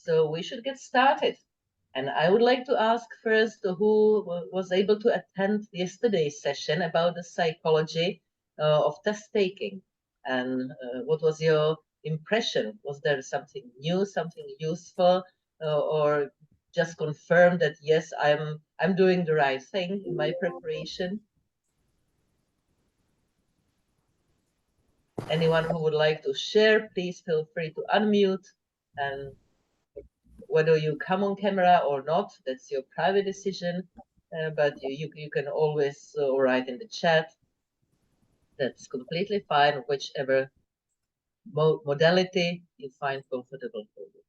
So we should get started. And I would like to ask first who was able to attend yesterday's session about the psychology of test taking, and what was your impression? Was there something new, something useful, or just confirm that yes, I'm doing the right thing in my preparation? Anyone who would like to share, please feel free to unmute, and whether you come on camera or not, that's your private decision, but you can always write in the chat. That's completely fine, whichever modality you find comfortable for you.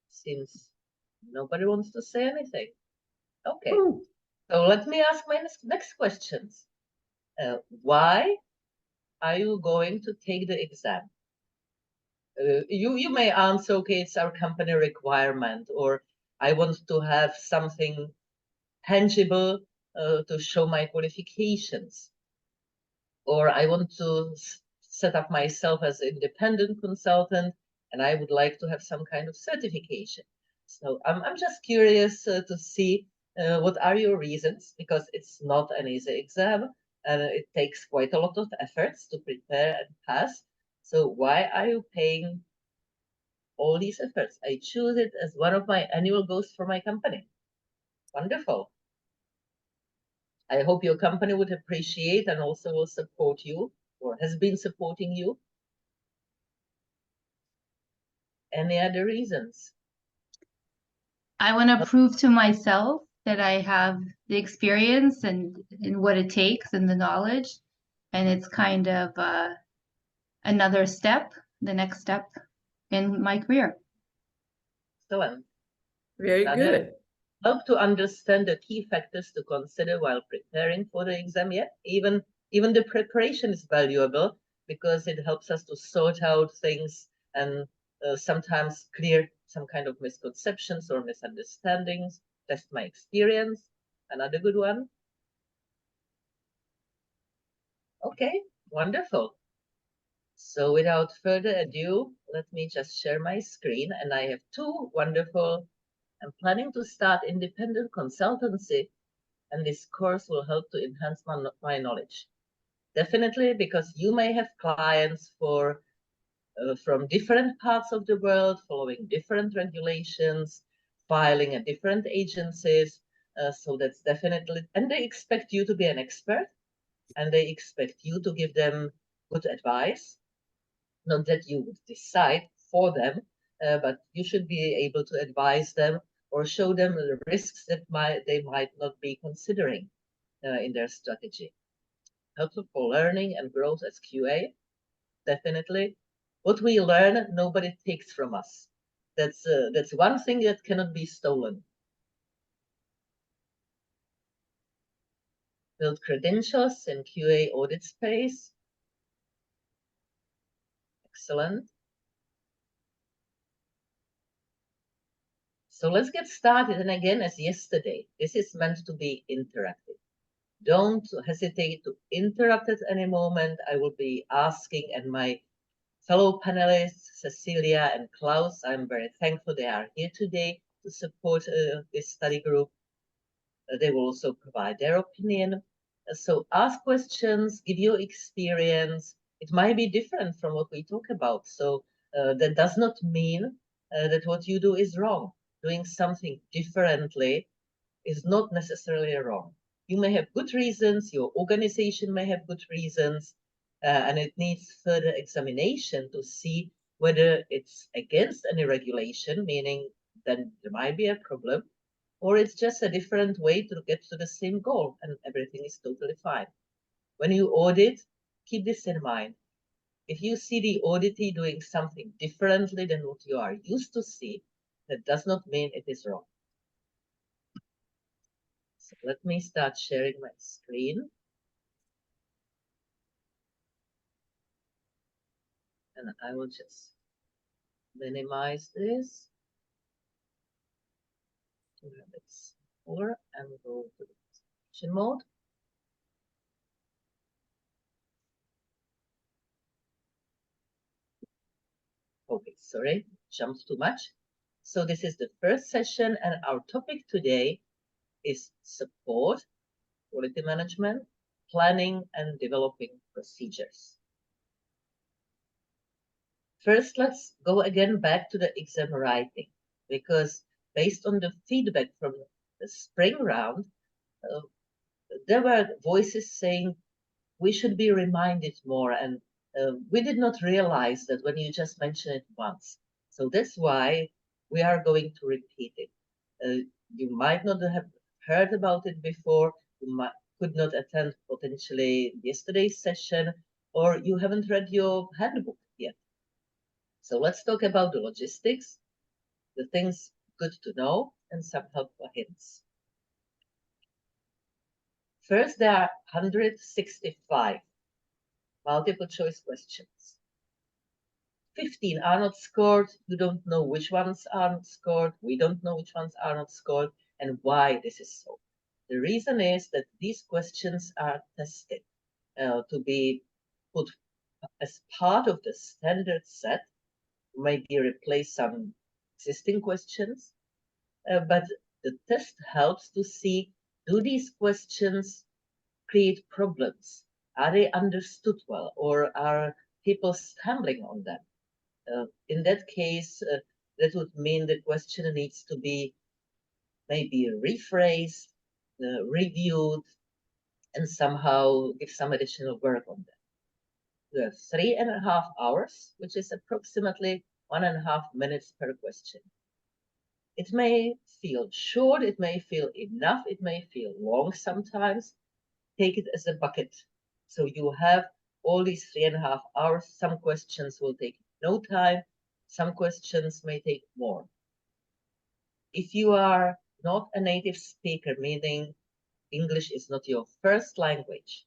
Seems nobody wants to say anything. Okay, so let me ask my next questions. Why are you going to take the exam? You may answer, okay, it's our company requirement, or I want to have something tangible to show my qualifications, or I want to set up myself as an independent consultant and I would like to have some kind of certification. So I'm just curious to see what are your reasons, because it's not an easy exam and it takes quite a lot of efforts to prepare and pass. So why are you paying all these efforts? I choose it as one of my annual goals for my company. Wonderful. I hope your company would appreciate and also will support you, or has been supporting you. Any other reasons? I want to prove to myself that I have the experience and what it takes and the knowledge. And it's kind of another step, the next step in my career. Excellent. Very good. Help to understand the key factors to consider while preparing for the exam. Yeah, even the preparation is valuable because it helps us to sort out things and sometimes clear some kind of misconceptions or misunderstandings. That's my experience. Another good one. Okay, wonderful. So without further ado, let me just share my screen, and I have two wonderful. I'm planning to start independent consultancy, and this course will help to enhance my knowledge. Definitely, because you may have clients from different parts of the world, following different regulations, filing at different agencies. So that's definitely, and they expect you to be an expert, and they expect you to give them good advice. Not that you would decide for them, but you should be able to advise them or show them the risks that they might not be considering in their strategy. Helpful for learning and growth as QA, definitely. What we learn, nobody takes from us. That's one thing that cannot be stolen. Build credentials in QA audit space. Excellent. So let's get started. And again, as yesterday, this is meant to be interactive. Don't hesitate to interrupt at any moment. I will be asking, and my fellow panelists, Cecilia and Klaus, I'm very thankful they are here today to support this study group. They will also provide their opinion. So ask questions, give your experience. It might be different from what we talk about. So that does not mean that what you do is wrong. Doing something differently is not necessarily wrong. You may have good reasons, your organization may have good reasons, and it needs further examination to see whether it's against any regulation, meaning then there might be a problem, or it's just a different way to get to the same goal and everything is totally fine. When you audit, keep this in mind. If you see the auditee doing something differently than what you are used to see, that does not mean it is wrong. So let me start sharing my screen. And I will just minimize this to have it smaller and go to the presentation mode. Okay, sorry, jumped too much. So this is the first session, and our topic today is support, quality management, planning, and developing procedures. First, let's go again back to the exam writing, because based on the feedback from the spring round, there were voices saying we should be reminded more, and we did not realize that when you just mention it once. So that's why we are going to repeat it. You might not have heard about it before, you could not attend potentially yesterday's session, or you haven't read your handbook yet. So let's talk about the logistics, the things good to know, and some helpful hints. First, there are 165 multiple choice questions. 15 are not scored. You don't know which ones are not scored. We don't know which ones are not scored and why this is so. The reason is that these questions are tested to be put as part of the standard set, maybe replace some existing questions, but the test helps to see, do these questions create problems? Are they understood well, or are people stumbling on them? In that case, that would mean the question needs to be maybe rephrased, reviewed, and somehow give some additional work on that. We have 3.5 hours, which is approximately 1.5 minutes per question. It may feel short, it may feel enough, it may feel long sometimes. Take it as a bucket. So you have all these 3.5 hours. Some questions will take no time. Some questions may take more. If you are not a native speaker, meaning English is not your first language,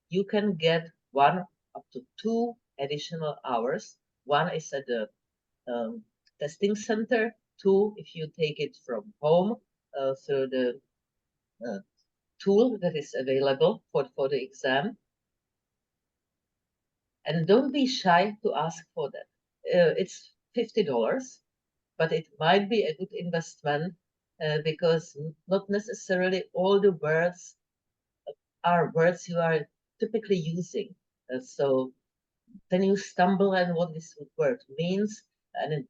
you can get 1 up to 2 additional hours. 1 is at the testing center. 2, if you take it from home through the tool that is available for the exam. And don't be shy to ask for that. It's $50, but it might be a good investment because not necessarily all the words are words you are typically using. So then you stumble on what this word means, and it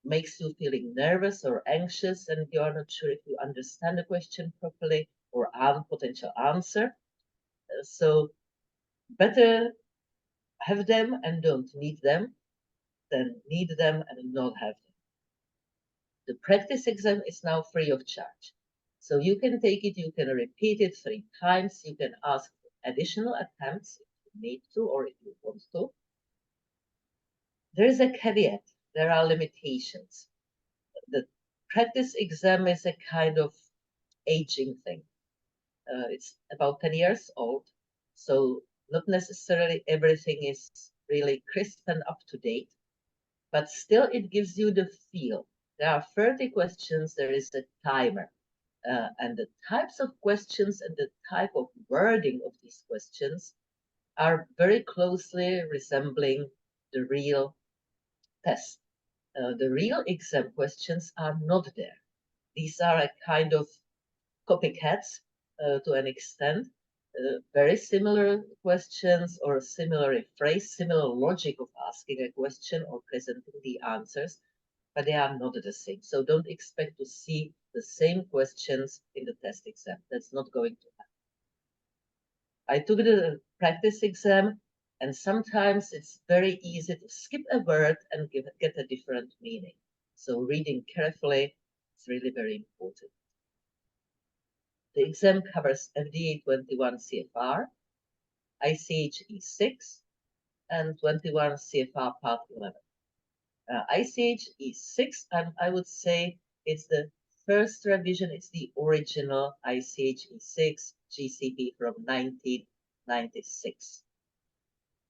makes you feeling nervous or anxious, and you are not sure if you understand the question properly or potential answer. So better have them and don't need them than need them and not have them. The practice exam is now free of charge. So you can take it, you can repeat it 3 times, you can ask for additional attempts if you need to or if you want to. There is a caveat, there are limitations. The practice exam is a kind of aging thing. It's about 10 years old, so not necessarily everything is really crisp and up to date, but still it gives you the feel. There are 30 questions, there is a timer, and the types of questions and the type of wording of these questions are very closely resembling the real test. The real exam questions are not there. These are a kind of copycats to an extent, very similar questions or similar phrase, similar logic of asking a question or presenting the answers, but they are not the same. So don't expect to see the same questions in the test exam. That's not going to happen. I took the practice exam, and sometimes it's very easy to skip a word and get a different meaning. So reading carefully is really very important. The exam covers FDA 21 CFR, ICH E6, and 21 CFR Part 11. ICH E6, I would say it's the first revision, it's the original ICH E6 GCP from 1996.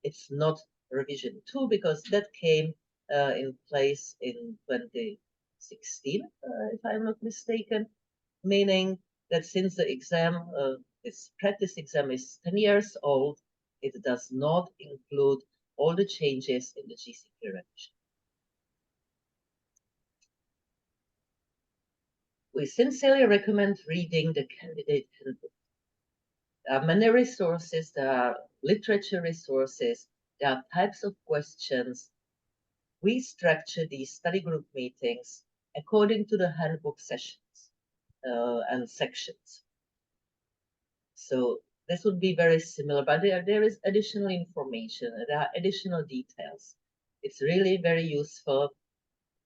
It's not revision 2 because that came in place in 2016, if I'm not mistaken, meaning that since the exam, this practice exam is 10 years old, it does not include all the changes in the GCP revision. we sincerely recommend reading the candidate handbook. There are many resources, there are literature resources, there are types of questions. We structure these study group meetings according to the handbook sessions and sections. So this would be very similar, but there is additional information, there are additional details. It's really very useful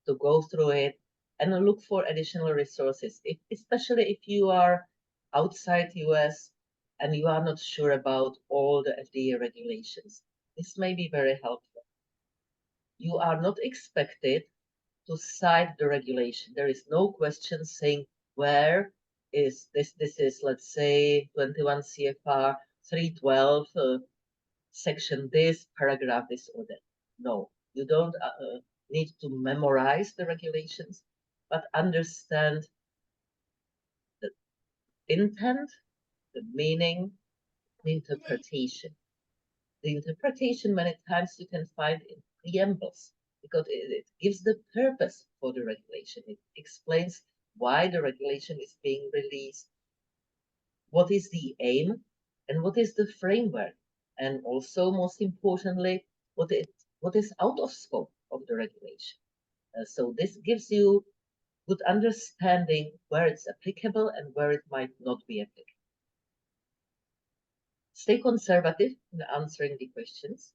to go through it and look for additional resources, especially if you are outside US and you are not sure about all the FDA regulations. This may be very helpful. You are not expected to cite the regulation. There is no question saying where is this. This is, let's say, 21 CFR 312, section this, paragraph this or that. No, you don't need to memorize the regulations, but understand the intent, the meaning, the interpretation. The interpretation many times you can find in preambles because it gives the purpose for the regulation. It explains why the regulation is being released, what is the aim, and what is the framework, and also most importantly, what is out of scope of the regulation. So this gives you good understanding where it's applicable and where it might not be applicable. Stay conservative in answering the questions.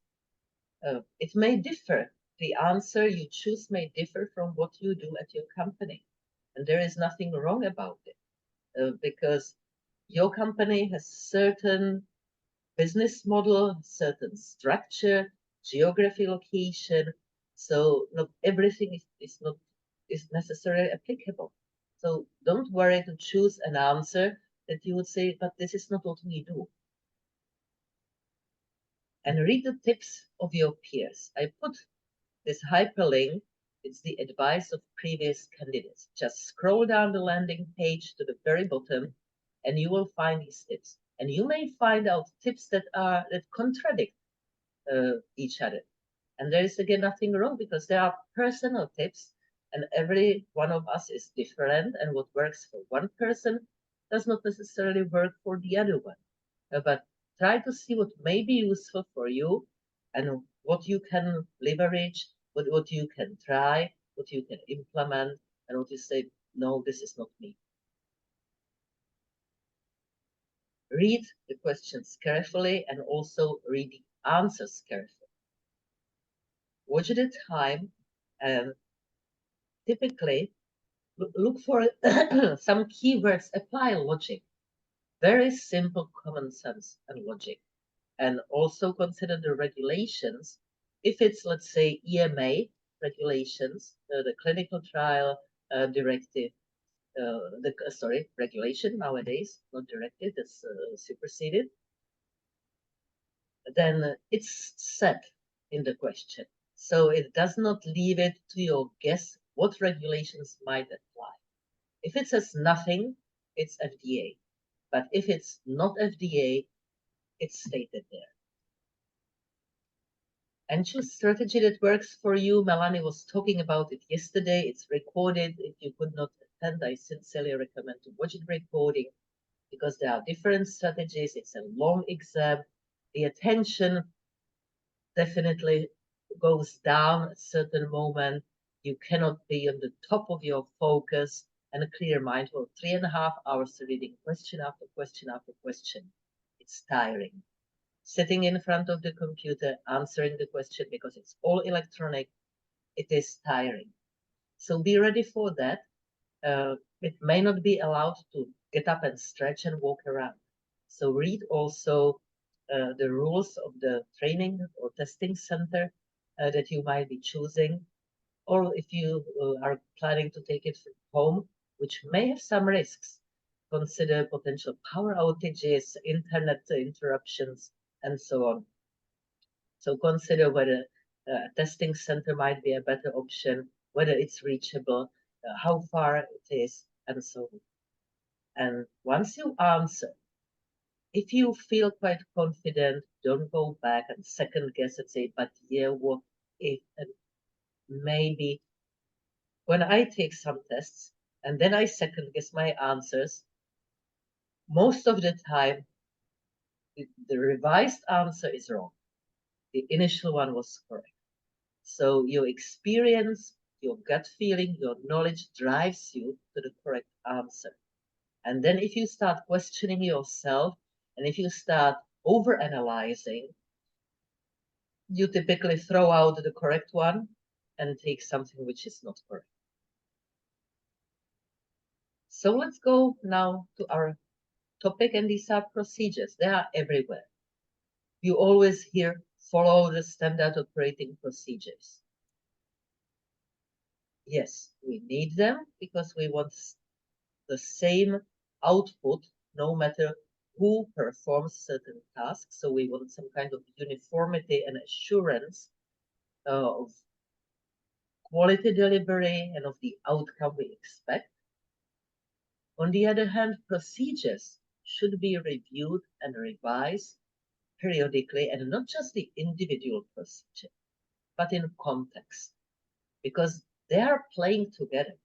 It may differ. The answer you choose may differ from what you do at your company. And there is nothing wrong about it because your company has certain business model, certain structure, geography, location. So not everything is necessarily applicable. So don't worry to choose an answer that you would say, but this is not what we do. And read the tips of your peers. I put this hyperlink. It's the advice of previous candidates. Just scroll down the landing page to the very bottom and you will find these tips. And you may find out tips that contradict each other. And there is again nothing wrong because there are personal tips and every one of us is different, and what works for one person does not necessarily work for the other one. But try to see what may be useful for you and what you can leverage, what you can try, what you can implement, and what you say, no, this is not me. Read the questions carefully and also read the answers carefully. Watch the time and typically look for some keywords, apply logic. Very simple common sense and logic. And also consider the regulations. If it's, let's say, EMA regulations, the clinical trial directive, regulation nowadays, not directive, it's superseded, then it's set in the question. So it does not leave it to your guess what regulations might apply. If it says nothing, it's FDA. But if it's not FDA, it's stated there. And choose strategy that works for you. Melanie was talking about it yesterday. It's recorded. If you could not attend, I sincerely recommend to watch it recording because there are different strategies. It's a long exam. The attention definitely goes down at a certain moment. You cannot be on the top of your focus and a clear mind for 3.5 hours reading question after question after question. It's tiring. Sitting in front of the computer, answering the question because it's all electronic, it is tiring. So be ready for that. It may not be allowed to get up and stretch and walk around. So read also the rules of the training or testing center that you might be choosing. Or if you are planning to take it from home, which may have some risks, consider potential power outages, internet interruptions, and so on. So consider whether a testing center might be a better option, whether it's reachable, how far it is, and so on. And once you answer, if you feel quite confident, don't go back and second guess and say, but yeah, what if, and maybe. When I take some tests and then I second guess my answers, most of the time, the revised answer is wrong. The initial one was correct. So your experience, your gut feeling, your knowledge drives you to the correct answer. And then if you start questioning yourself, and if you start over-analyzing, you typically throw out the correct one and take something which is not correct. So let's go now to our topic, and these are procedures. They are everywhere. You always hear, follow the standard operating procedures. Yes, we need them because we want the same output no matter who performs certain tasks. So we want some kind of uniformity and assurance of quality delivery and of the outcome we expect. On the other hand, procedures should be reviewed and revised periodically, and not just the individual procedure, but in context, because they are playing together.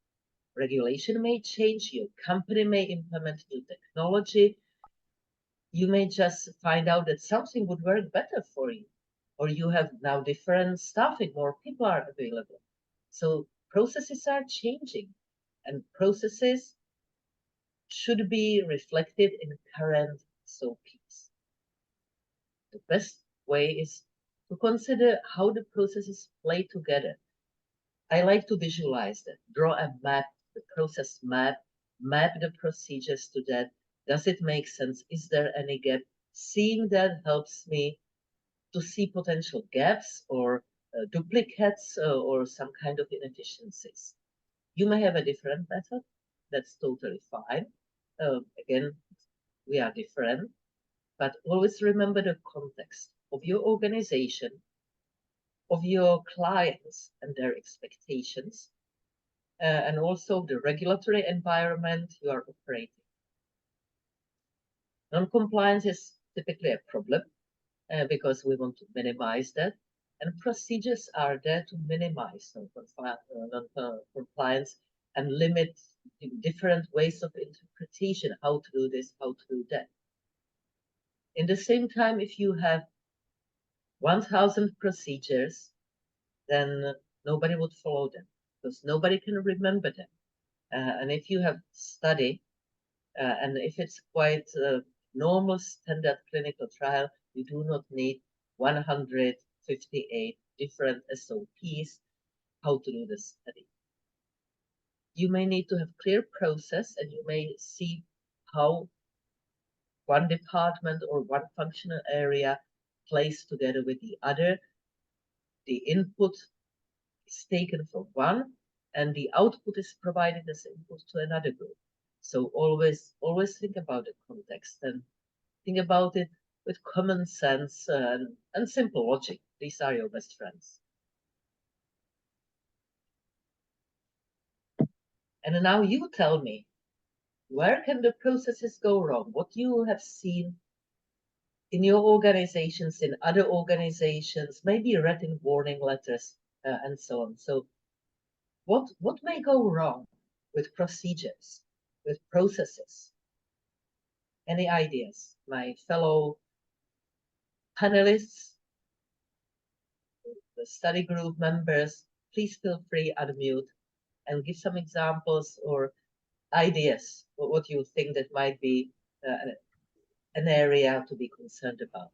Regulation may change, your company may implement new technology, you may just find out that something would work better for you, or you have now different staffing, more people are available. So processes are changing, and processes should be reflected in current SOPs. The best way is to consider how the processes play together. I like to visualize that, draw a map, the process map the procedures to that. Does it make sense? Is there any gap? Seeing that helps me to see potential gaps or duplicates or some kind of inefficiencies. You may have a different method. That's totally fine. Again, we are different, but always remember the context of your organization, of your clients and their expectations, and also the regulatory environment you are operating. Non-compliance is typically a problem because we want to minimize that, and procedures are there to minimize non-compliance and limit different ways of interpretation, how to do this, how to do that. In the same time, if you have 1,000 procedures, then nobody would follow them because nobody can remember them. And if you have study, and if it's quite a normal standard clinical trial, you do not need 158 different SOPs how to do the study. You may need to have clear process, and you may see how one department or one functional area plays together with the other. The input is taken from one, and the output is provided as input to another group. So always think about the context and think about it with common sense and simple logic. These are your best friends. And now you tell me, where can the processes go wrong? What you have seen in your organizations, in other organizations, maybe read in warning letters and so on. So what may go wrong with procedures, with processes? Any ideas, my fellow panelists, the study group members? Please feel free, unmute, and give some examples or ideas, what you think that might be an area to be concerned about.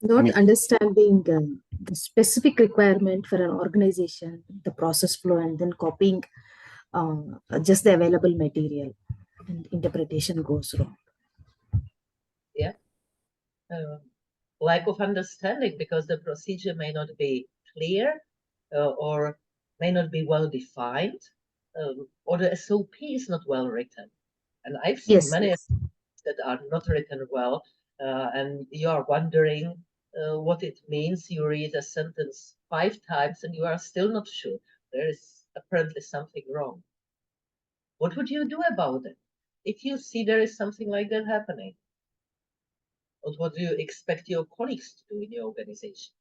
Not understanding the specific requirement for an organization, the process flow, and then copying just the available material, and interpretation goes wrong. Yeah. Lack of understanding because the procedure may not be clear or may not be well defined, or the SOP is not well written. And I've seen many that are not written well, and you are wondering what it means. You read a sentence 5 times and you are still not sure. There is apparently something wrong. What would you do about it if you see there is something like that happening? What do you expect your colleagues to do in your organization?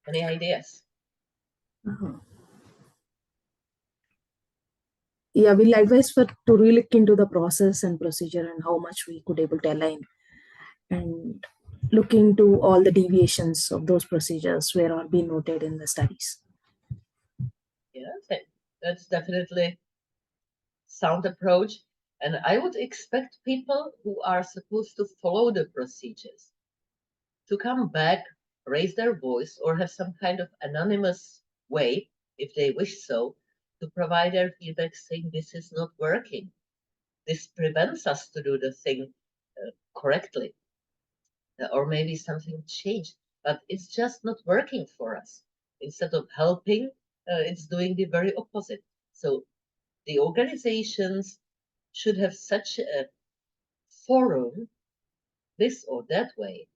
Any ideas? Yeah, we'll advise for to re-look into the process and procedure and how much we could able to align, and look into all the deviations of those procedures where are being noted in the studies. Yeah, that's definitely sound approach. And I would expect people who are supposed to follow the procedures to come back, raise their voice, or have some kind of anonymous way, if they wish so, to provide their feedback saying this is not working. This prevents us to do the thing correctly. Or maybe something changed, but it's just not working for us. Instead of helping, it's doing the very opposite. So the organizations should have such a forum, this or that way,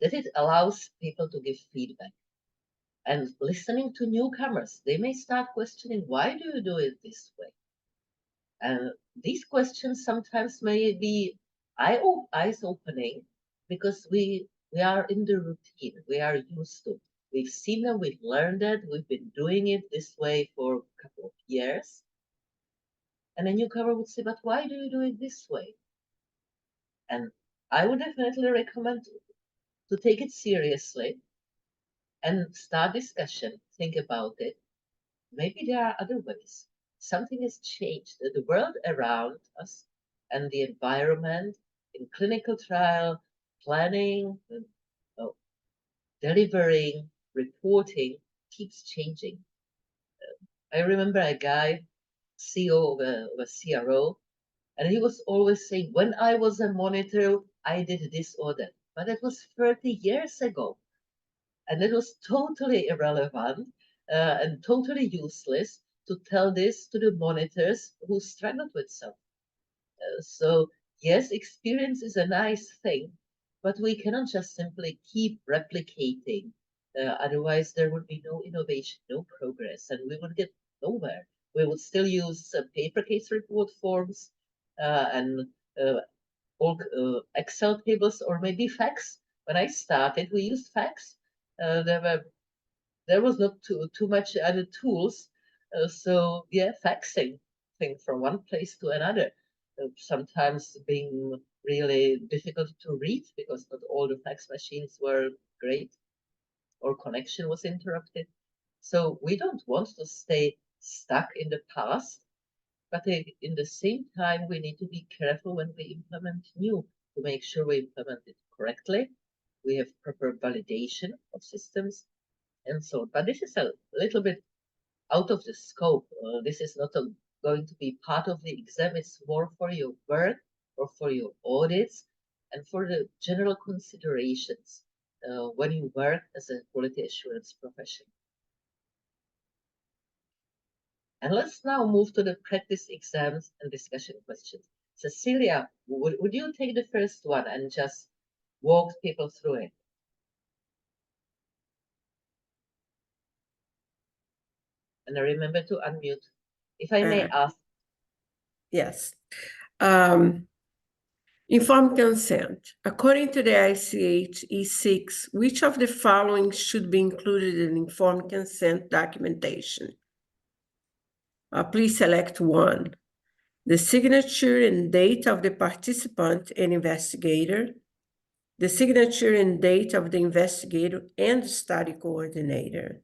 that it allows people to give feedback. And listening to newcomers, they may start questioning, why do you do it this way? And these questions sometimes may be eyes opening, because we are in the routine, we are used to. We've seen them, we've learned it, we've been doing it this way for a couple of years. And a newcomer would say, but why do you do it this way? And I would definitely recommend to take it seriously and start discussion, think about it. Maybe there are other ways. Something has changed. The world around us and the environment in clinical trial, planning, delivering, reporting keeps changing. I remember a guy, CEO of a CRO, and he was always saying, when I was a monitor, I did this or that. But it was 30 years ago. And it was totally irrelevant and totally useless to tell this to the monitors who struggled with something. So yes, experience is a nice thing, but we cannot just simply keep replicating. Otherwise, there would be no innovation, no progress, and we would get nowhere. We would still use paper case report forms and Excel tables, or maybe fax. When I started, we used fax. There was not too much other tools. So yeah, faxing thing from one place to another, sometimes being really difficult to read because not all the fax machines were great or connection was interrupted. So we don't want to stay stuck in the past, but in the same time, we need to be careful when we implement new to make sure we implement it correctly. We have proper validation of systems and so on. But this is a little bit out of the scope. This is not going to be part of the exam. It's more for your work or for your audits and for the general considerations when you work as a quality assurance professional. And let's now move to the practice exams and discussion questions. Cecilia, would you take the first one and just walk people through it? And remember to unmute. If I may ask. Yes. Informed consent. According to the ICH E6, which of the following should be included in informed consent documentation? Please select one. The signature and date of the participant and investigator, the signature and date of the investigator and study coordinator,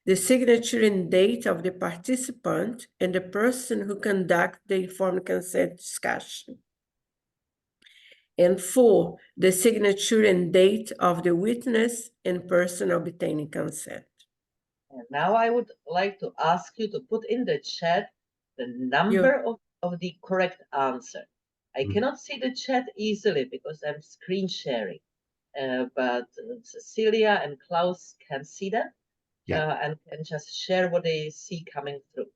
the signature and date of the participant and the person who conducts the informed consent discussion. And 4, the signature and date of the witness and person obtaining consent. And now I would like to ask you to put in the chat the number of the correct answer. I cannot see the chat easily because I'm screen sharing, but Cecilia and Klaus can see that and can just share what they see coming through.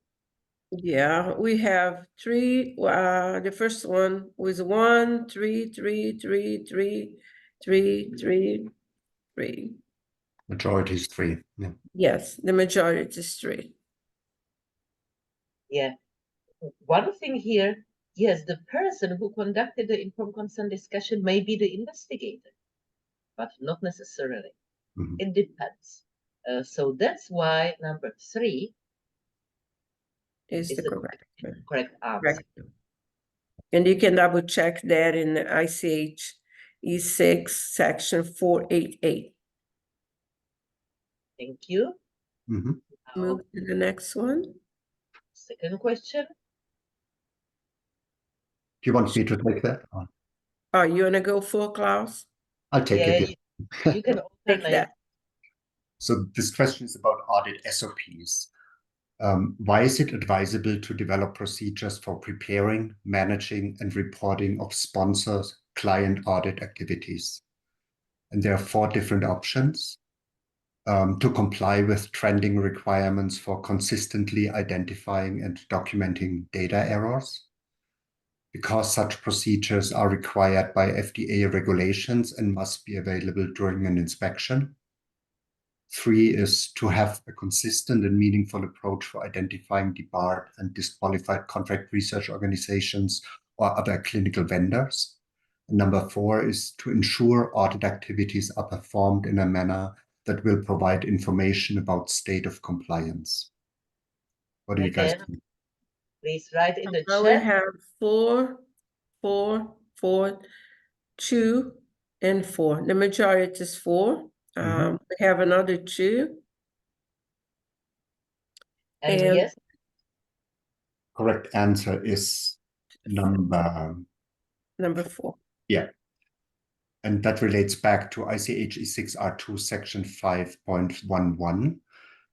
Yeah, we have 3. The first one was 1, 3, 3, 3, 3, 3, 3, 3. Majority is 3. Yeah. Yes, the majority is 3. Yeah. One thing here, yes, the person who conducted the informed consent discussion may be the investigator, but not necessarily. Mhm. It depends. So that's why number 3 Is is the the correct answer. correct. And you can double check that in the ICH E6 section 488. Thank you. Mhm. Now, Move to the next one. second question. Do you want me to take that? Or Oh, you wanna go for Klaus? I'll take Yeah, it. you can Take alternate. that. So this question is about audit SOPs. Why is it advisable to develop procedures for preparing, managing, and reporting of sponsors' client audit activities? And there are 4 different options. To comply with trending requirements for consistently identifying and documenting data errors, because such procedures are required by FDA regulations and must be available during an inspection. 3 is to have a consistent and meaningful approach for identifying debarred and disqualified contract research organizations or other clinical vendors. And number 4 is to ensure audit activities are performed in a manner that will provide information about state of compliance. What do you guys Again, think? please write in the Now we chat. have 4, 4, 4, 2, and 4. The majority is 4. We have another 2. And And- yes, Correct answer is number, Number 4. yeah. And that relates back to ICH E6R2 section 5.11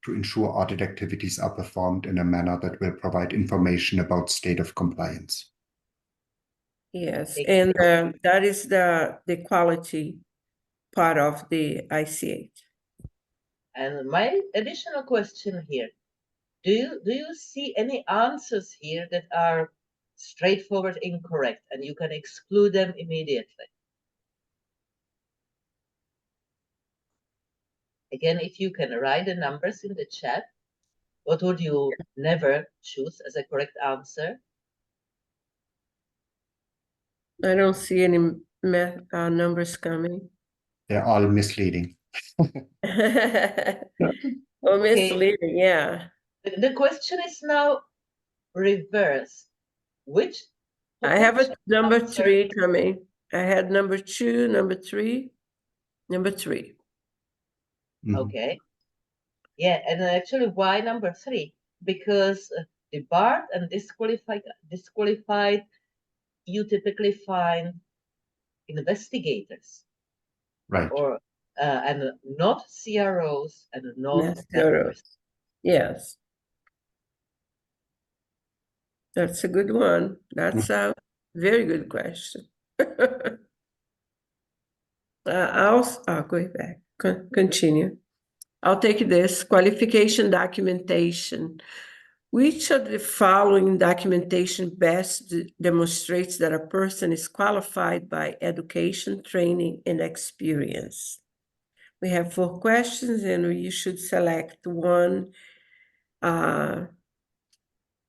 to ensure audit activities are performed in a manner that will provide information about state of compliance. Yes, Thank and that is the quality part of the ICH. and my additional question here, do you see any answers here that are straightforward incorrect and you can exclude them immediately? Again, if you can write the numbers in the chat, what would you never choose as a correct answer? I don't see any numbers coming. They're all misleading. Or misleading, yeah. The question is now reversed. Which I have a potential number answer- 3 coming. I had number 2, number 3, number 3. Mhm. Okay. Yeah, and actually, why number 3? Because debarred and disqualified, you typically find investigators, Right. or and not CROs and not Yes, vendors. Yes. That's a good one. That's a very good question. I'll go back. Continue. I'll take this qualification documentation. Which of the following documentation best demonstrates that a person is qualified by education, training, and experience? We have 4 questions, and you should select one.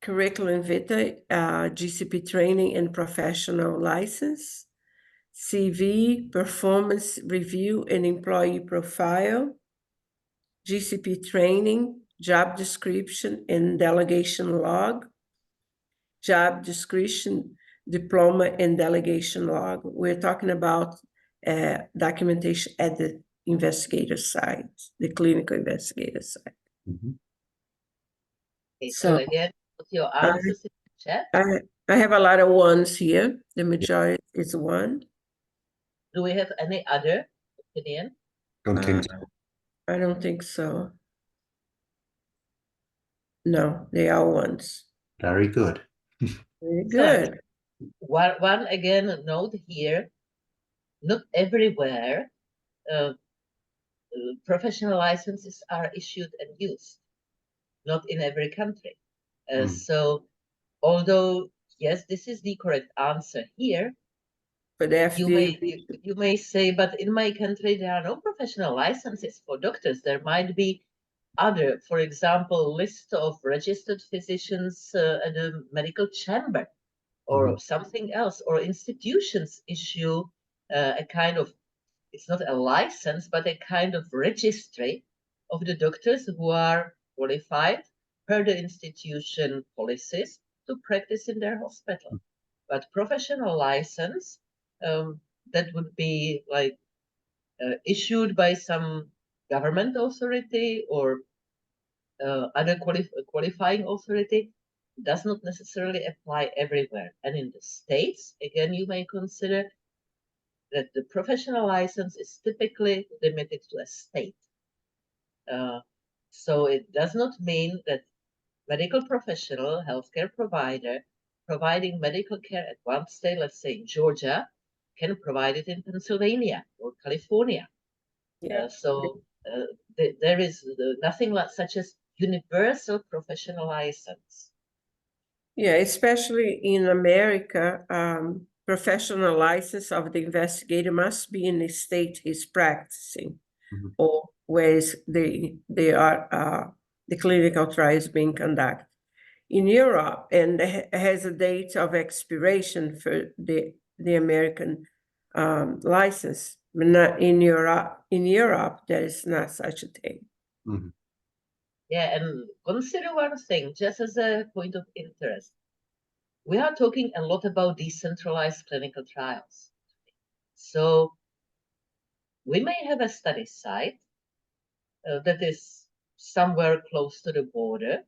Curriculum vitae, GCP training and professional license, CV, performance review and employee profile, GCP training, job description and delegation log, job description, diploma and delegation log. We're talking about documentation at the investigator side, the clinical investigator side. Mhm. Okay, so So- again, put your answers in the chat. I have a lot of ones here. The majority is 1. Do we have any other opinion? Don't think so. I don't think so. No, they are 1s. Very good. Very Excellent. good. One again note here, not everywhere professional licenses are issued and used, not in every country. So although, yes, this is the correct answer here, For the FDA, you may say, but in my country, there are no professional licenses for doctors. There might be other, for example, list of registered physicians at a medical chamber or something else, or institutions issue a kind of it's not a license, but a kind of registry of the doctors who are qualified per the institution policies to practice in their hospital. But professional license, that would be like issued by some government authority or other qualifying authority, does not necessarily apply everywhere. And in the States, again, you may consider that the professional license is typically limited to a state. So it does not mean that medical professional, healthcare provider, providing medical care at one state, let's say in Georgia, can provide it in Pennsylvania or California. Yeah. There is nothing such as universal professional license. Yeah, especially in America, professional license of the investigator must be in the state he's practicing, or where they are the clinical trial is being conducted. In Europe, and has a date of expiration for the American license. But not in Europe. In Europe, there is not such a thing. Yeah, and consider one thing, just as a point of interest. We are talking a lot about decentralized clinical trials. So we may have a study site that is somewhere close to the border,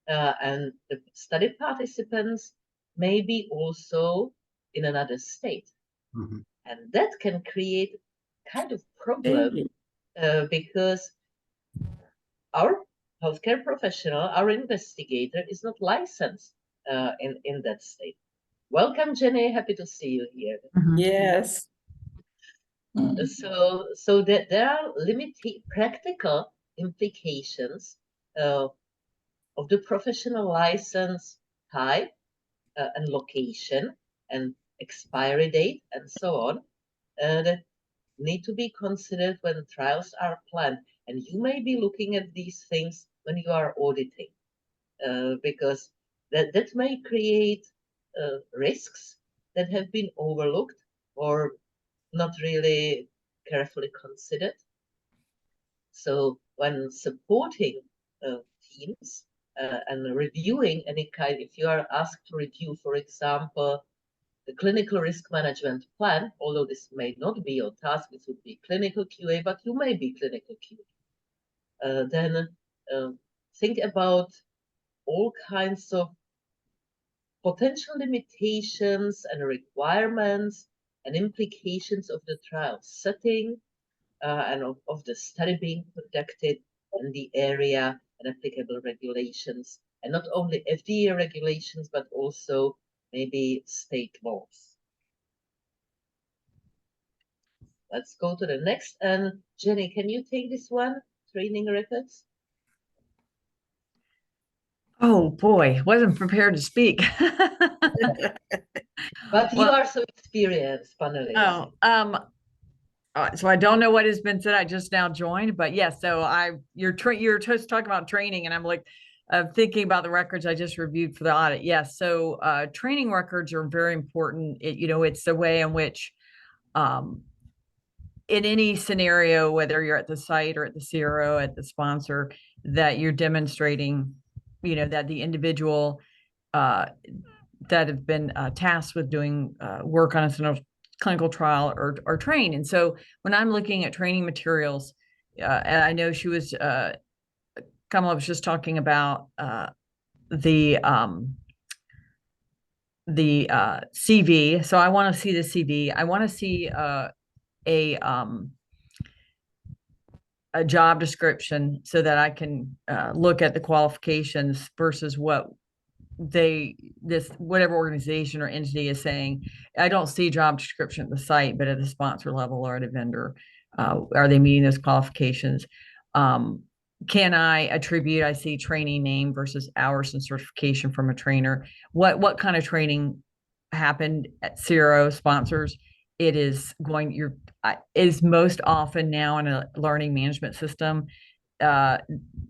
and the study participants may be also in another state. And that can create kind of problem because our healthcare professional, our investigator, is not licensed in that state. Welcome, Jenny. Happy to see you here. Yes. So there are limited practical implications of the professional license type and location and expiry date and so on that need to be considered when trials are planned. And you may be looking at these things when you are auditing, because that may create risks that have been overlooked or not really carefully considered. So when supporting teams and reviewing any kind, if you are asked to review, for example, the clinical risk management plan, although this may not be your task, this would be clinical QA, but you may be clinical QA. Then think about all kinds of potential limitations and requirements and implications of the trial setting and of the study being conducted in the area and applicable regulations, and not only FDA regulations, but also maybe state laws. Let's go to the next. And Jenny, can you take this one? Training records? Oh boy, wasn't prepared to speak. But you are so experienced, panelists. So I don't know what has been said. I just now joined, but yes. So you're just talking about training, and I'm like thinking about the records I just reviewed for the audit. Yes. So training records are very important. It's the way in which, in any scenario, whether you're at the site or at the CRO, at the sponsor, that you're demonstrating, that the individual that have been tasked with doing work on a clinical trial or trained. And so when I'm looking at training materials, and I know she was, Kamala was just talking about the CV. So I want to see the CV. I want to see a job description so that I can look at the qualifications versus what whatever organization or entity is saying. I don't see job description at the site, but at the sponsor level or at a vendor, are they meeting those qualifications? Can I attribute, I see training name versus hours and certification from a trainer. What kind of training happened at CRO sponsors? It is most often now in a learning management system. A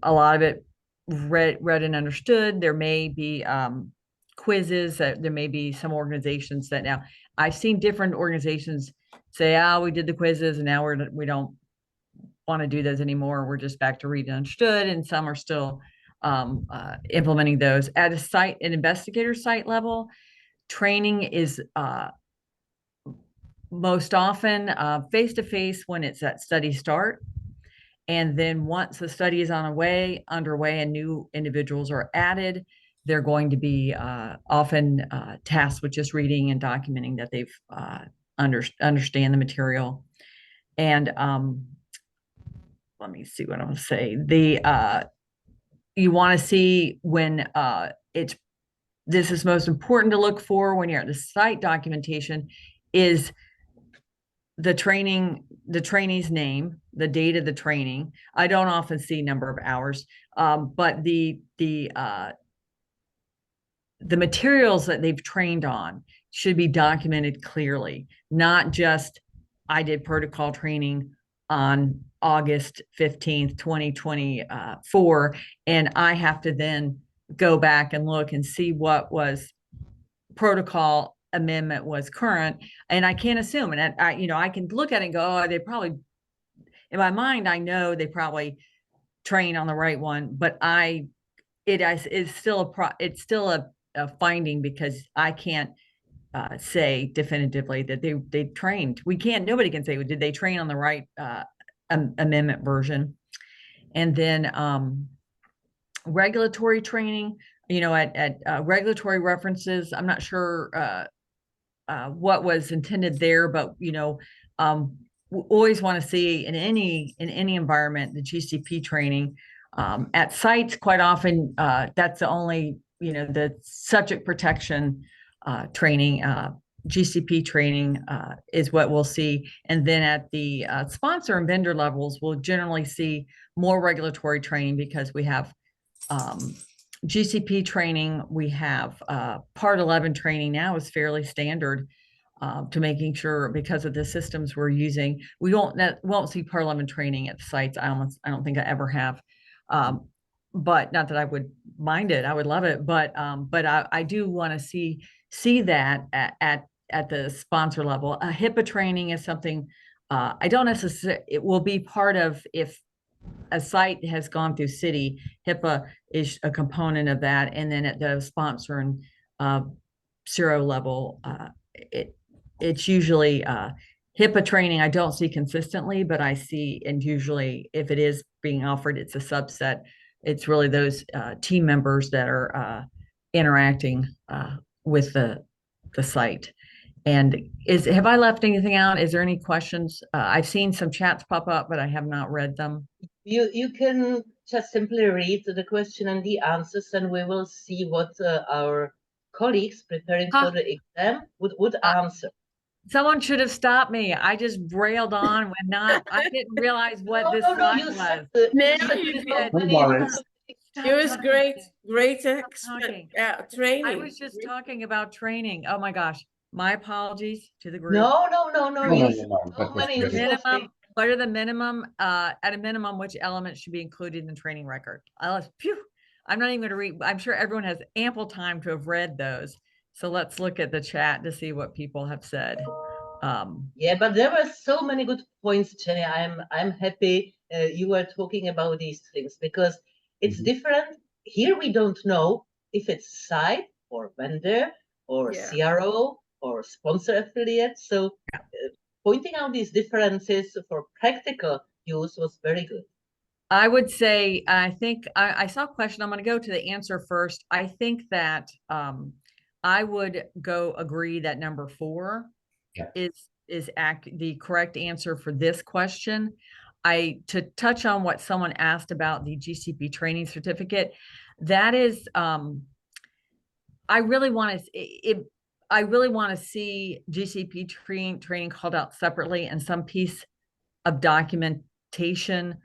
lot of it read and understood. There may be quizzes. There may be some organizations that now I've seen different organizations say, we did the quizzes and now we don't want to do those anymore. We're just back to read and understood. And some are still implementing those at an investigator site level. Training is most often face-to-face when it's at study start. And then once the study is underway and new individuals are added, they're going to be often tasked with just reading and documenting that they've understand the material. And let me see what I'm going to say. You want to see when this is most important to look for when you're at the site documentation is the trainee's name, the date of the training. I don't often see number of hours, but the materials that they've trained on should be documented clearly, not just I did protocol training on August 15th, 2024, and I have to then go back and look and see what was protocol amendment was current, and I can't assume. And I can look at it and go, they probably, in my mind, I know they probably train on the right one, but it's still a finding because I can't say definitively that they trained. Nobody can say, did they train on the right amendment version? And then regulatory training, at regulatory references, I'm not sure what was intended there, but we always want to see in any environment the GCP training. At sites, quite often that's the only the subject protection training, GCP training is what we'll see. And then at the sponsor and vendor levels, we'll generally see more regulatory training because we have GCP training. We have Part 11 training now is fairly standard to making sure, because of the systems we're using, we won't see Part 11 training at the sites. I don't think I ever have. But not that I would mind it, I would love it. But I do want to see that at the sponsor level. HIPAA training is something I don't necessarily, it will be part of, if a site has gone through city, HIPAA is a component of that. And then at the sponsor and CIRO level, it's usually HIPAA training I don't see consistently, but I see, and usually if it is being offered, it's a subset. It's really those team members that are interacting with the site. And have I left anything out? Is there any questions? I've seen some chats pop up, but I have not read them. You can just simply read the question and the answers, and we will see what our colleagues preparing for the exam would answer. Someone should have stopped me. I just railed on when not. I didn't realize what this slide was. It was great training. I was just talking about training. Oh my gosh. My apologies to the group. No. Minimum. What are the minimum? At a minimum, which elements should be included in the training record? I'm not even going to read. I'm sure everyone has ample time to have read those. So let's look at the chat to see what people have said. Yeah, but there were so many good points, Jenny. I'm happy you were talking about these things, because it's different. Here we don't know if it's site or vendor or CRO or sponsor affiliate. So pointing out these differences for practical use was very good. I would say, I think I saw a question. I'm going to go to the answer first. I think that I would agree that number 4 is the correct answer for this question. To touch on what someone asked about the GCP training certificate, that is, I really want to see GCP training called out separately and some piece of documentation.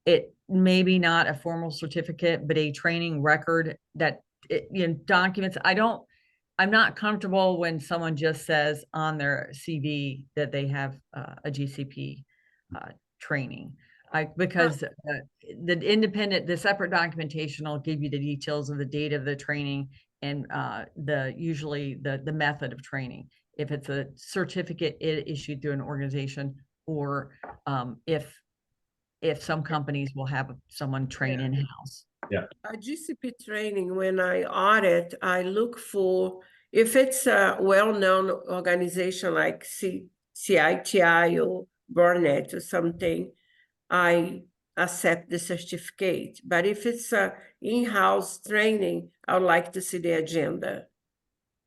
It maybe not a formal certificate, but a training record that documents. I'm not comfortable when someone just says on their CV that they have a GCP training, because the separate documentation will give you the details of the date of the training and usually the method of training. if it's a certificate issued through an organization, or if some companies will have someone train Yeah. in-house. GCP training, when I audit, I look for, if it's a well-known organization like CITI or Burnett or something, I accept the certificate. But if it's a in-house training, I would like to see the agenda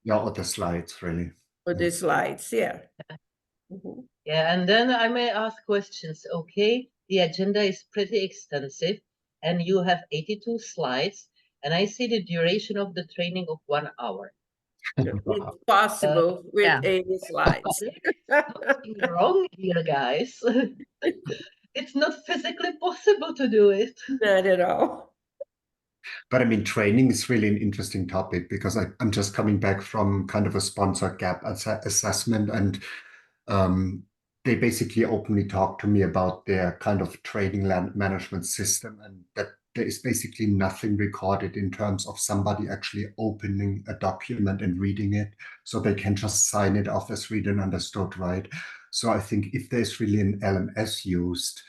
Yeah, or the slides, really. or the slides, yeah. Mhm. Yeah, and then I may ask questions. Okay, the agenda is pretty extensive, and you have 82 slides, and I see the duration of the training of 1 hour. It's possible with yeah. 80 slides. Something wrong here, guys. It's not physically possible to do it. Not at all. But I mean, training is really an interesting topic because I'm just coming back from kind of a sponsored gap assessment, and they basically openly talk to me about their kind of training management system, and that there is basically nothing recorded in terms of somebody actually opening a document and reading it, so they can just sign it off as read and understood, right? So I think if there's really an LMS used,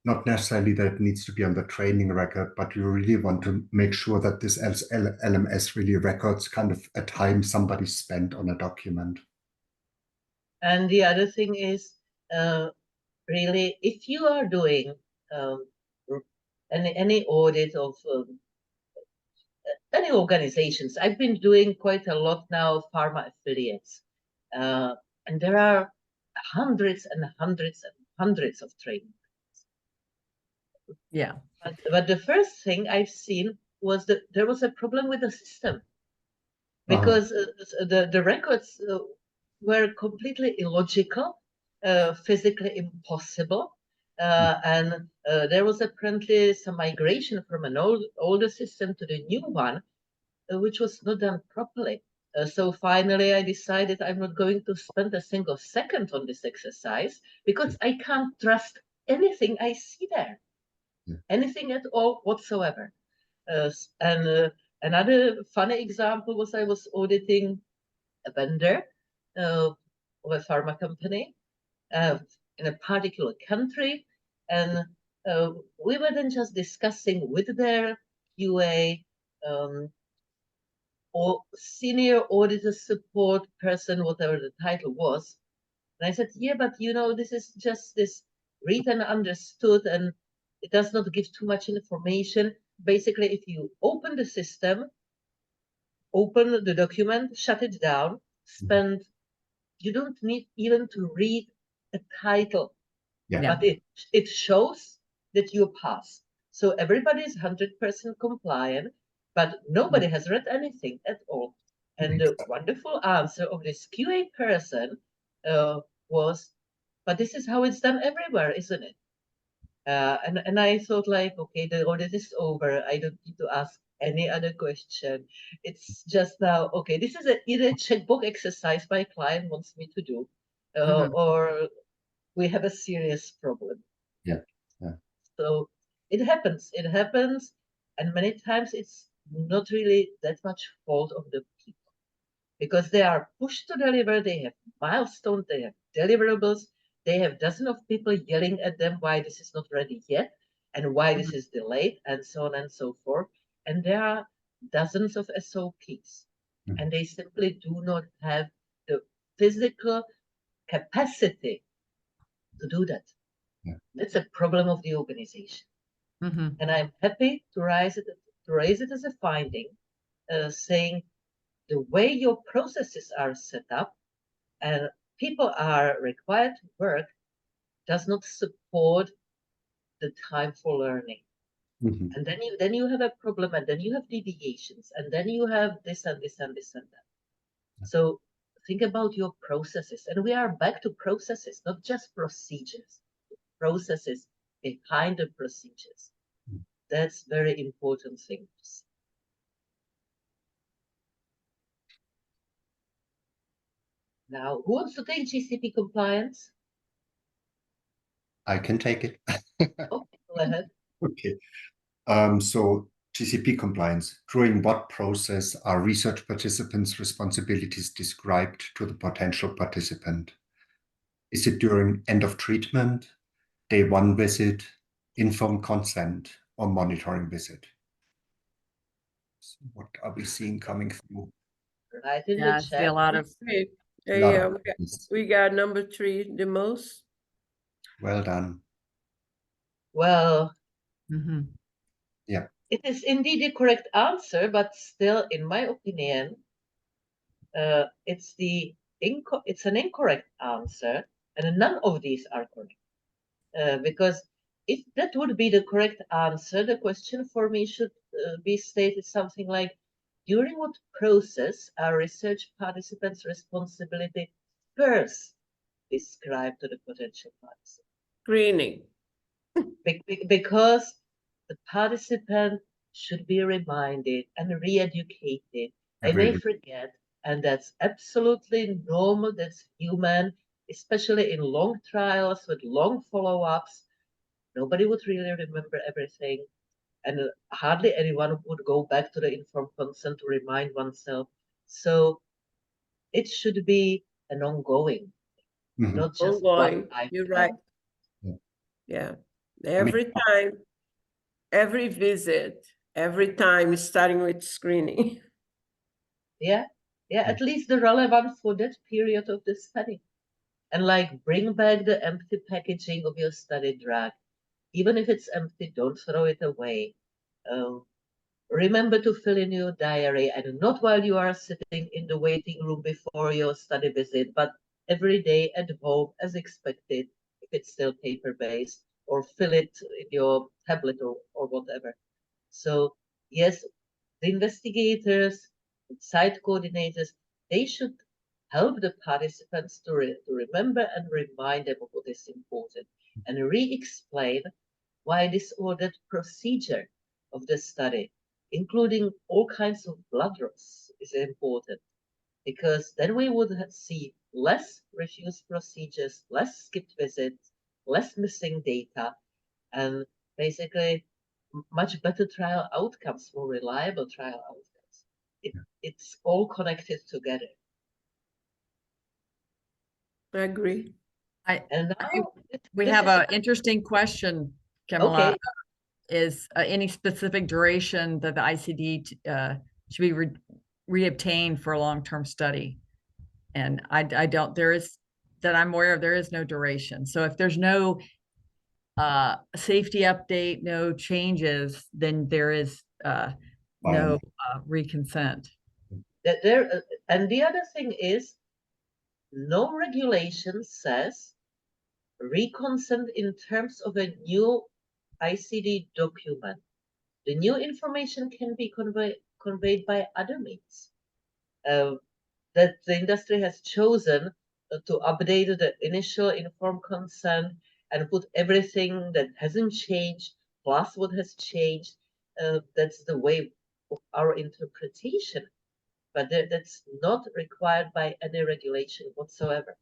not necessarily that it needs to be on the training record, but you really want to make sure that this LMS really records kind of a time somebody spent on a document. And the other thing is, really, if you are doing any audit of any organizations, I've been doing quite a lot now of pharma affiliates, and there are hundreds and hundreds and hundreds of trainings. Yeah. But the first thing I've seen was that there was a problem with the system, because the records were completely illogical, physically impossible, and there was apparently some migration from an older system to the new one, which was not done properly. So finally, I decided I'm not going to spend a single second on this exercise, because I can't trust anything I see there, anything at all whatsoever. And another funny example was I was auditing a vendor of a pharma company in a particular country, and we were then just discussing with their QA or senior auditor support person, whatever the title was. And I said, yeah, but you know, this is just this read and understood, and it does not give too much information. Basically, if you open the system, open the document, shut it down, you don't need even to read a title, Yeah. but it shows that you pass. So everybody is 100% compliant, but nobody has read anything at all. And the wonderful answer of this QA person was, but this is how it's done everywhere, isn't it? And I thought, like, okay, the audit is over. I don't need to ask any other question. It's just now, okay, this is either a checkbook exercise my client wants me to do, or we have a serious problem. Yeah. So it happens, and many times it's not really that much fault of the people, because they are pushed to deliver, they have milestones, they have deliverables, they have dozens of people yelling at them why this is not ready yet, and why this is delayed, and so on and so forth. And there are dozens of SOPs, and they simply do not have the physical capacity to do that. That's a problem of the organization. And I'm happy to raise it as a finding, saying the way your processes are set up and people are required to work does not support the time for learning. And then you have a problem, and then you have deviations, and then you have this and this and this and that. So think about your processes, and we are back to processes, not just procedures. Processes behind the procedures. That's very important thing to see. Now, who wants to take GCP compliance? I can take it. Okay, go ahead. Okay. So GCP compliance. During what process are research participants' responsibilities described to the potential participant? Is it during end of treatment, day 1 visit, informed consent, or monitoring visit? So what are we seeing coming through? Right in Yeah, the I see a chat. lot of, Okay. A lot Yeah, of things. we got number 3 the most. Well done. Well, mhm. it is indeed the correct answer, but still, in my opinion, it's an incorrect answer, and none of these are correct. Because if that would be the correct answer, the question for me should be stated something like, during what process are research participants' responsibility first described to the potential participant? Screening. Because the participant should be reminded and re-educated. They may Every week. forget, and that's absolutely normal, that's human, especially in long trials with long follow-ups. Nobody would really remember everything, and hardly anyone would go back to the informed consent to remind oneself. So it should be an ongoing, Mhm. not just Ongoing. one-time You're event. right. Yeah. Every time, every visit, every time, starting with screening. Yeah, at least the relevant for that period of the study. And like, bring back the empty packaging of your study drug. Even if it's empty, don't throw it away. Remember to fill in your diary, and not while you are sitting in the waiting room before your study visit, but every day at home as expected, if it's still paper-based, or fill it in your tablet or whatever. So yes, the investigators, site coordinators, they should help the participants to remember and remind them of what is important, and re-explain why this or that procedure of the study, including all kinds of blood draws, is important. Because then we would see less refused procedures, less skipped visits, less missing data, and basically much better trial outcomes, more reliable trial outcomes. It's all connected together. I agree. And I now think we this have is an interesting question, Kamala. okay. Is any specific duration that the ICD should be reobtained for a long-term study? And I don't, there is, that I'm aware of, there is no duration. So if there's no safety update, no changes, then there is no reconsent. That there, and the other thing is, no regulation says reconsent in terms of a new ICD document. The new information can be conveyed by other means. That the industry has chosen to update the initial informed consent and put everything that hasn't changed plus what has changed. That's the way of our interpretation, but that's not required by any regulation whatsoever.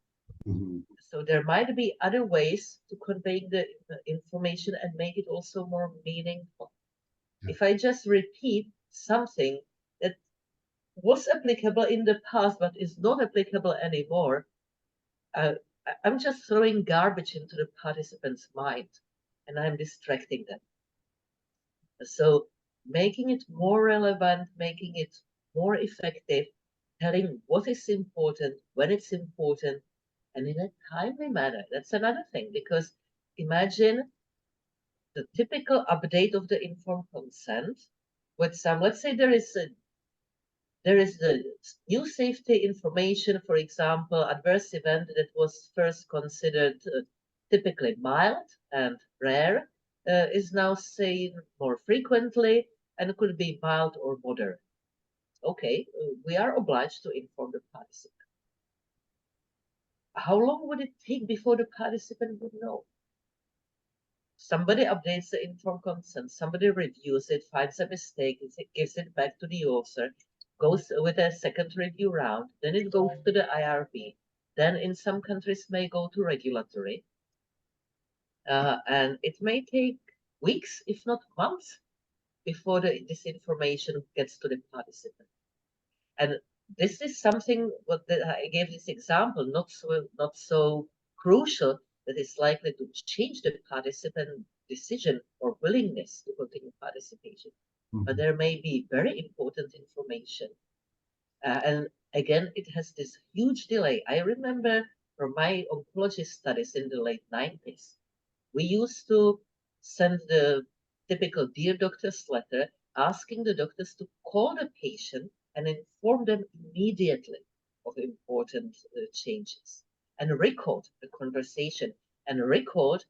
Mhm. So there might be other ways to convey the information and make it also more meaningful. Yeah. If I just repeat something that was applicable in the past but is not applicable anymore, I'm just throwing garbage into the participant's mind, and I'm distracting them. So making it more relevant, making it more effective, telling what is important, when it's important, and in a timely manner. That's another thing, because imagine the typical update of the informed consent with some, let's say there is the new safety information, for example, adverse event that was first considered typically mild and rare, is now seen more frequently and could be mild or moderate. Okay, we are obliged to inform the participant. How long would it take before the participant would know? Somebody updates the informed consent, somebody reviews it, finds a mistake, gives it back to the author, goes with a second review round, then it goes to the IRB, then in some countries may go to regulatory, and it may take weeks, if not months, before this information gets to the participant. And this is something that I gave this example, not so crucial that is likely to change the participant decision or willingness to continue participation. But there may be very important information. And again, it has this huge delay. I remember from my oncology studies in the late 90s, we used to send the typical Dear Doctors letter asking the doctors to call the patient and inform them immediately of important changes and record the conversation and record,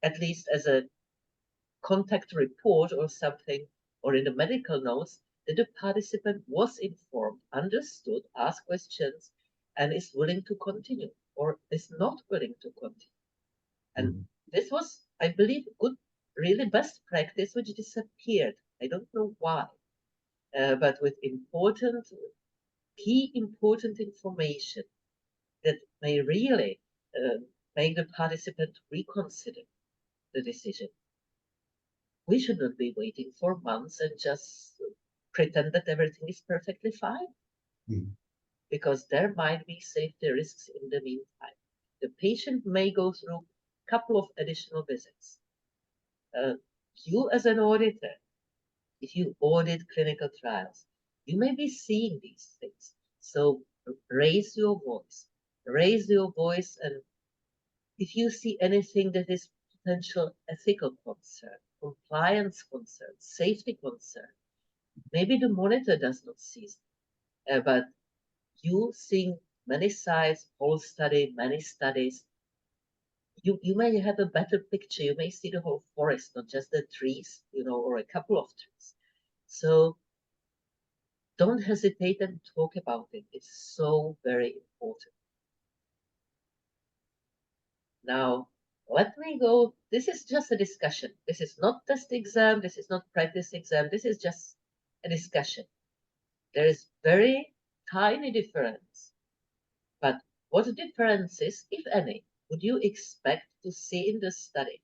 at least as a contact report or something, or in the medical notes, that the participant was informed, understood, asked questions, and is willing to continue or is not willing to continue. And this was, I believe, good, really best practice, which disappeared. I don't know why, but with key important information that may really make the participant reconsider the decision. We should not be waiting for months and just pretend that everything is perfectly fine, because there might be safety risks in the meantime. The patient may go through a couple of additional visits. You as an auditor, if you audit clinical trials, you may be seeing these things. So raise your voice, and if you see anything that is potential ethical concern, compliance concern, safety concern, maybe the monitor does not see it, but you seeing many sites, whole study, many studies, you may have a better picture. You may see the whole forest, not just the trees, or a couple of trees. So don't hesitate and talk about it. It's so very important. Now, let me go. This is just a discussion. This is not test exam. This is not practice exam. This is just a discussion. There is very tiny difference. But what differences, if any, would you expect to see in the study?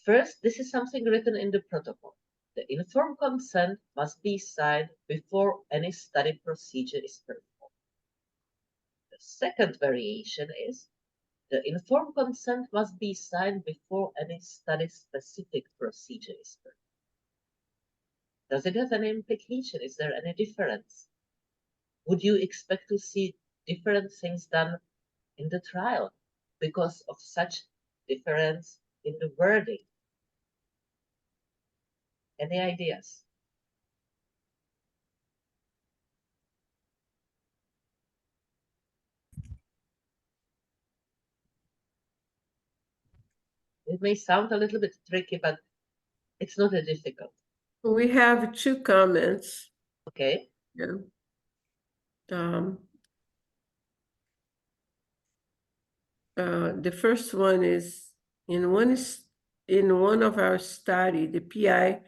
First, this is something written in the protocol. The informed consent must be signed before any study procedure is performed. The second variation is the informed consent must be signed before any study-specific procedure is performed. Does it have any implication? Is there any difference? Would you expect to see different things done in the trial because of such difference in the wording? Any ideas? It may sound a little bit tricky, but it's not that difficult. We have 2 comments. Okay. Yeah. The first one is in one of our study, the PI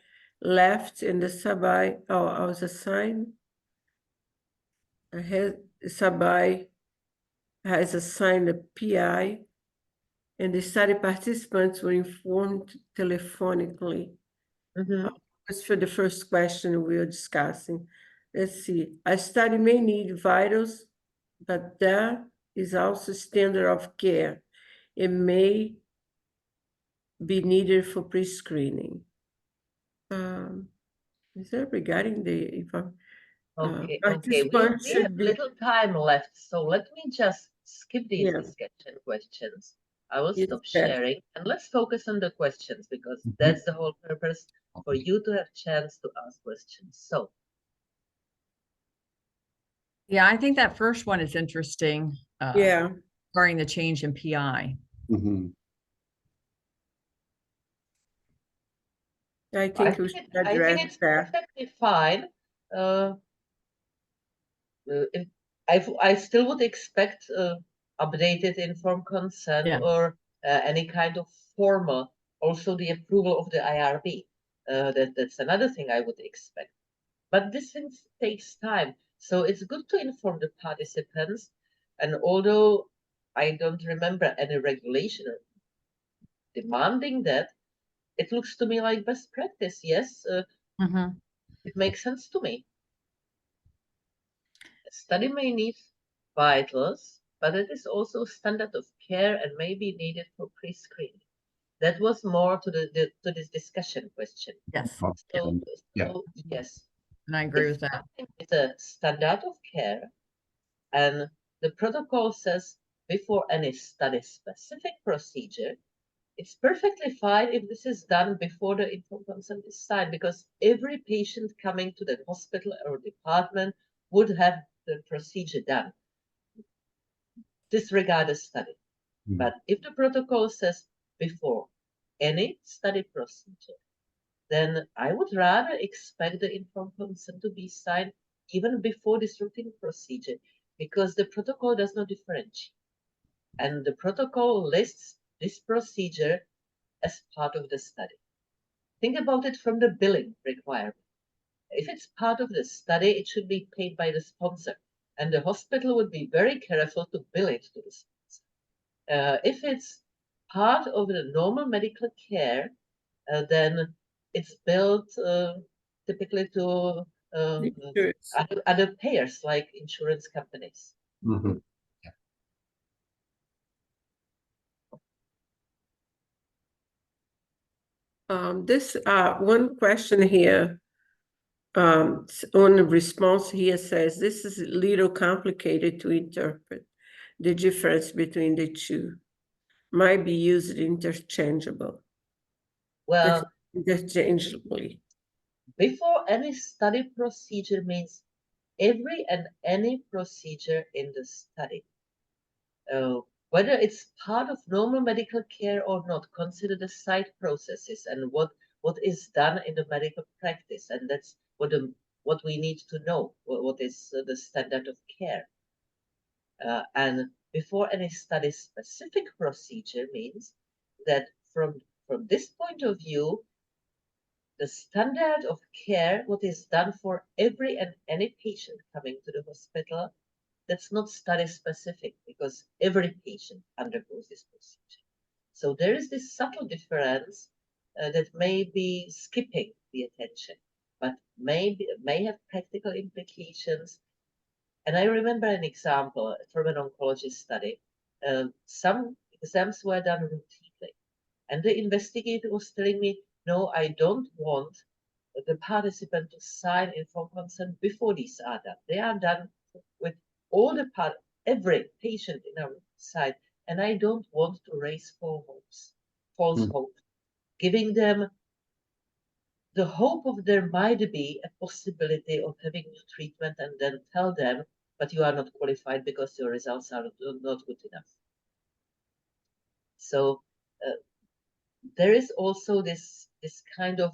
left and the sub-I, I was assigned. Sub-I has assigned a PI, and the study participants were informed telephonically. As for the first question we were discussing, let's see. A study may need vitals, but that is also standard of care. It may be needed for pre-screening. Is that regarding the Okay. participants We have should be little time left, so let me just skip these discussion questions. I will stop sharing and let's focus on the questions, because that's the whole purpose, for you to have chance to ask questions. So Yeah, I think that first one is interesting. Regarding the change in PI. I think we should address it's perfectly fine. I still would expect updated informed consent or any kind of formal, also the approval of the IRB. That's another thing I would expect. But this thing takes time. So it's good to inform the participants. And although I don't remember any regulation demanding that, it looks to me like best practice. Yes, Mhm. it makes sense to me. A study may need vitals, but it is also standard of care and may be needed for pre-screening. That was more to to this discussion question. Yes, So, Yeah. yes, and I agree if with that. something is a standard of care and the protocol says before any study-specific procedure, it's perfectly fine if this is done before the informed consent is signed, because every patient coming to the hospital or department would have the procedure done. Disregard the study. Mhm. But if the protocol says before any study procedure, then I would rather expect the informed consent to be signed even before this routine procedure, because the protocol does not differentiate. And the protocol lists this procedure as part of the study. Think about it from the billing requirement. If it's part of the study, it should be paid by the sponsor, and the hospital would be very careful to bill it to the sponsor. If it's part of the normal medical care, then it's billed typically to Insurance. other payers like insurance companies. Mhm. This one question here on the response here says this is a little complicated to interpret. The difference between the two might be used interchangeably. Well, Interchangeably. before any study procedure means every and any procedure in the study. Whether it's part of normal medical care or not, consider the site processes and what is done in the medical practice, and that's what we need to know. What is the standard of care? And before any study-specific procedure means that from this point of view, the standard of care, what is done for every and any patient coming to the hospital, that's not study specific, because every patient undergoes this procedure. So there is this subtle difference that may be skipping the attention, but may have practical implications. And I remember an example from an oncology study. Some exams were done routinely, and the investigator was telling me, no, I don't want the participant to sign informed consent before these are done. They are done with all the every patient in our site, and I don't want to raise false hope, giving them the hope of there might be a possibility of having new treatment, and then tell them, but you are not qualified because your results are not good enough. So there is also this kind of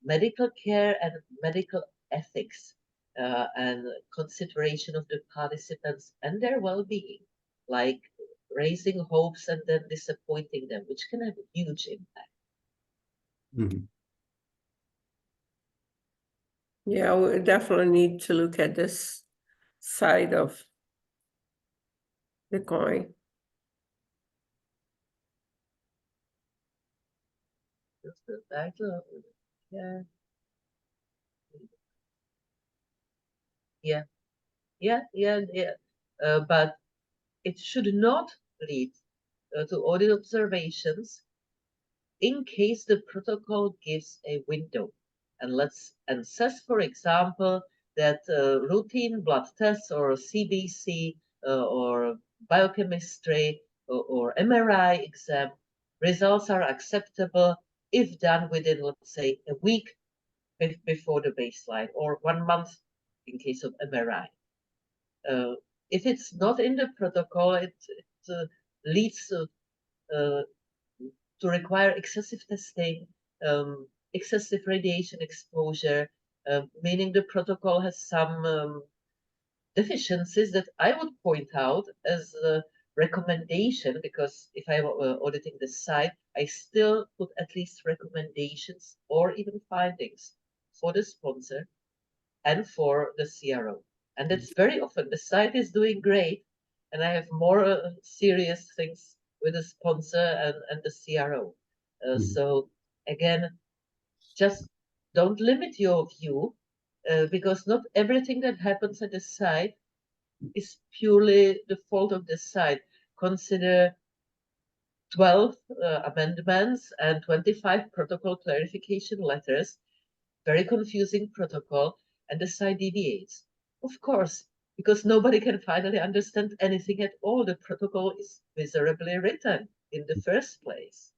medical care and medical ethics and consideration of the participants and their well-being, like raising hopes and then disappointing them, which can have a huge impact. Mhm. Yeah, we definitely need to look at this side of the coin. Just the title of it. Yeah. But it should not lead to audit observations in case the protocol gives a window and says, for example, that routine blood tests or CBC or biochemistry or MRI exam results are acceptable if done within, let's say, a week before the baseline or 1 month in case of MRI. If it's not in the protocol, it leads to require excessive testing, excessive radiation exposure, meaning the protocol has some deficiencies that I would point out as a recommendation, because if I'm auditing the site, I still put at least recommendations or even findings for the sponsor and for the CRO. And that's very often the site is doing great, and I have more serious things with the sponsor and the CRO. So again, just don't limit your view, because not everything that happens at the site is purely the fault of the site. Consider 12 amendments and 25 protocol clarification letters, very confusing protocol, and the site deviates. Of course, because nobody can finally understand anything at all. The protocol is miserably written in the first place.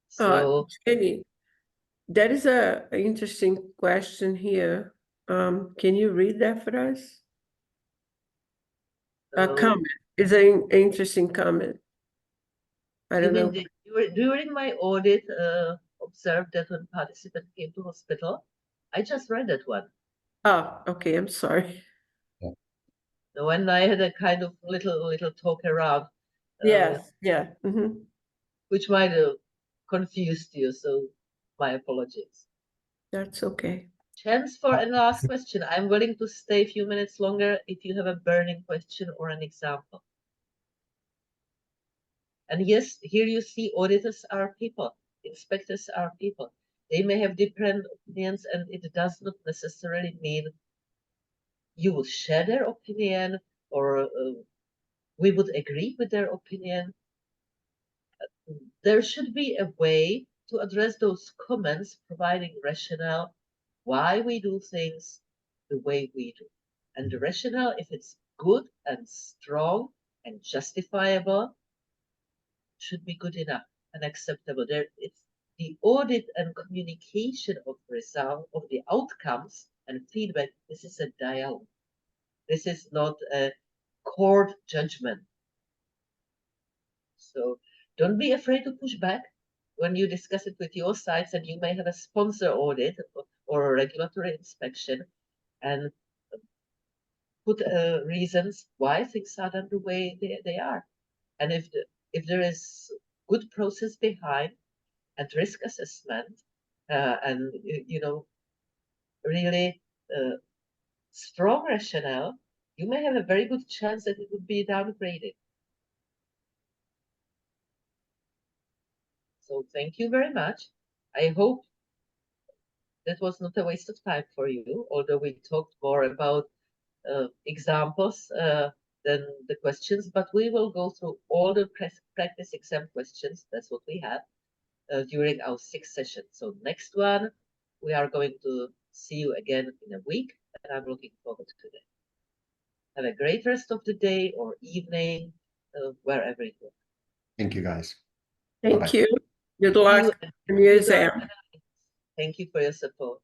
So, Jenny, that is an interesting question here. Can you read that for us? A comment. It's an interesting comment. I don't know. During my audit, observed that when participant came to hospital, I just read that one. Oh, okay. I'm sorry. When I had a kind of little talk around, Yes. Yeah. Mhm. which might have confused you, so my apologies. That's okay. Chance for a last question. I'm willing to stay a few minutes longer if you have a burning question or an example. And yes, here you see auditors are people, inspectors are people. They may have different opinions, and it does not necessarily mean you will share their opinion or we would agree with their opinion. There should be a way to address those comments, providing rationale why we do things the way we do. And the rationale, if it's good and strong and justifiable, should be good enough and acceptable. It's the audit and communication of result of the outcomes and feedback. This is a dialogue. This is not a court judgment. So don't be afraid to push back when you discuss it with your sites, and you may have a sponsor audit or a regulatory inspection, and put reasons why things are done the way they are. And if there is good process behind and risk assessment, and really strong rationale, you may have a very good chance that it would be downgraded. So thank you very much. I hope that was not a waste of time for you, although we talked more about examples than the questions, but we will go through all the practice exam questions. That's what we have during our 6th session. So next one, we are going to see you again in a week, and I'm looking forward to that. Have a great rest of the day or evening, wherever you go. Thank you, guys. Thank Bye-bye. you. Good luck in your exam. Thank you for your support.